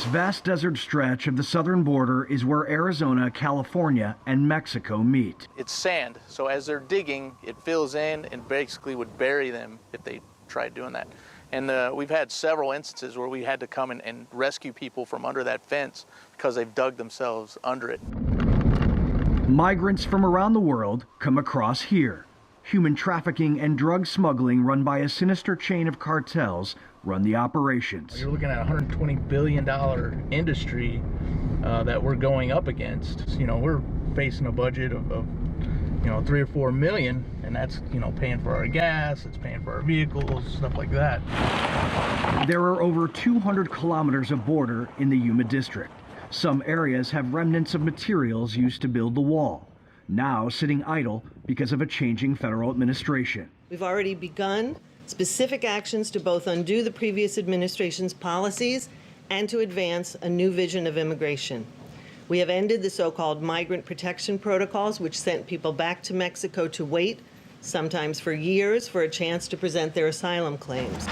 This vast desert stretch of the southern border is where Arizona, California, and Mexico meet. It's sand, so as they're digging, it fills in and basically would bury them if they tried doing that. And we've had several instances where we had to come and rescue people from under that fence because they've dug themselves under it. Migrants from around the world come across here. Human trafficking and drug smuggling run by a sinister chain of cartels run the operations. You're looking at a $120 billion industry that we're going up against. You know, we're facing a budget of 3 or 4 million, and that's, paying for our gas, it's paying for our vehicles, stuff like that. There are over 200 kilometers of border in the Yuma district. Some areas have remnants of materials used to build the wall, now sitting idle because of a changing federal administration. We've already begun specific actions to both undo the previous administration's policies and to advance a new vision of immigration. We have ended the so-called migrant protection protocols, which sent people back to Mexico to wait, sometimes for years, for a chance to present their asylum claims.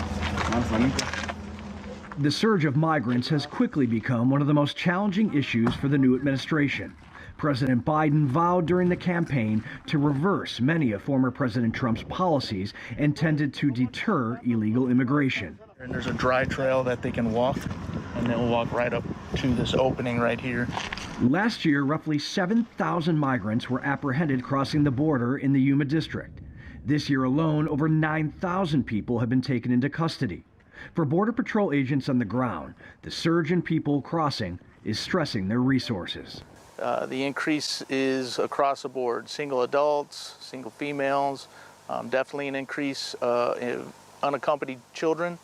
The surge of migrants has quickly become one of the most challenging issues for the new administration. President Biden vowed during the campaign to reverse many of former President Trump's policies intended to deter illegal immigration. And there's a dry trail that they can walk, and they'll walk right up to this opening right here. Last year, roughly 7,000 migrants were apprehended crossing the border in the Yuma district. This year alone, over 9,000 people have been taken into custody. For Border Patrol agents on the ground, the surge in people crossing is stressing their resources. The increase is across the board. Single adults, single females, definitely an increase in unaccompanied children,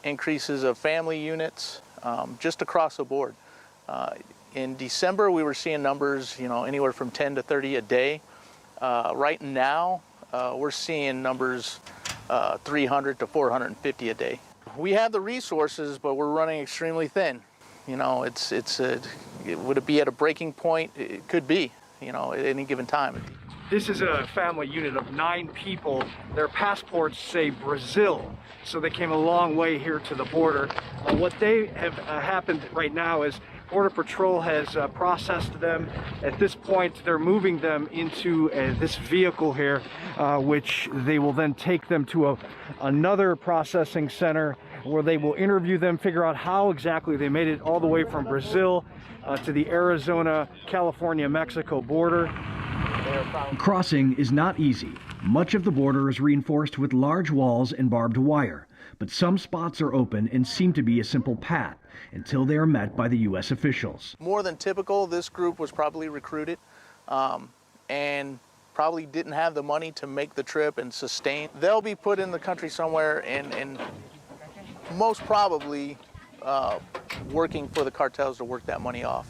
increases of family units, just across the board. In December, we were seeing numbers, anywhere from 10 to 30 a day. Right now, we're seeing numbers 300 to 450 a day. We have the resources, but we're running extremely thin. Would it be at a breaking point? It could be, at any given time. This is a family unit of 9 people. Their passports say Brazil, so they came a long way here to the border. What they have happened right now is Border Patrol has processed them. At this point, they're moving them into this vehicle here, which they will then take them to another processing center where they will interview them, figure out how exactly they made it all the way from Brazil to the Arizona, California, Mexico border. Crossing is not easy. Much of the border is reinforced with large walls and barbed wire, but some spots are open and seem to be a simple path until they are met by the U.S. officials. More than typical, this group was probably recruited and probably didn't have the money to make the trip and sustain. They'll be put in the country somewhere and most probably working for the cartels to work that money off.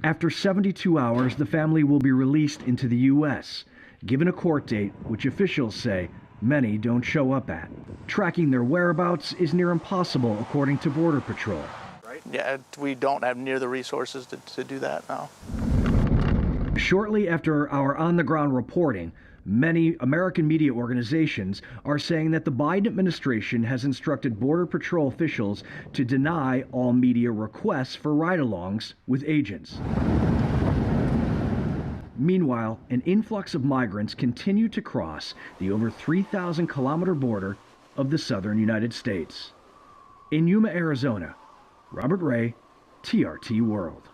After 72 hours, the family will be released into the U.S., given a court date which officials say many don't show up at. Tracking their whereabouts is near impossible, according to Border Patrol. Yeah, we don't have near the resources to do that now. Shortly after our on-the-ground reporting, many American media organizations are saying that the Biden administration has instructed Border Patrol officials to deny all media requests for ride-alongs with agents. Meanwhile, an influx of migrants continue to cross the over 3,000-kilometer border of the southern United States. In Yuma, Arizona, Robert Ray, TRT World.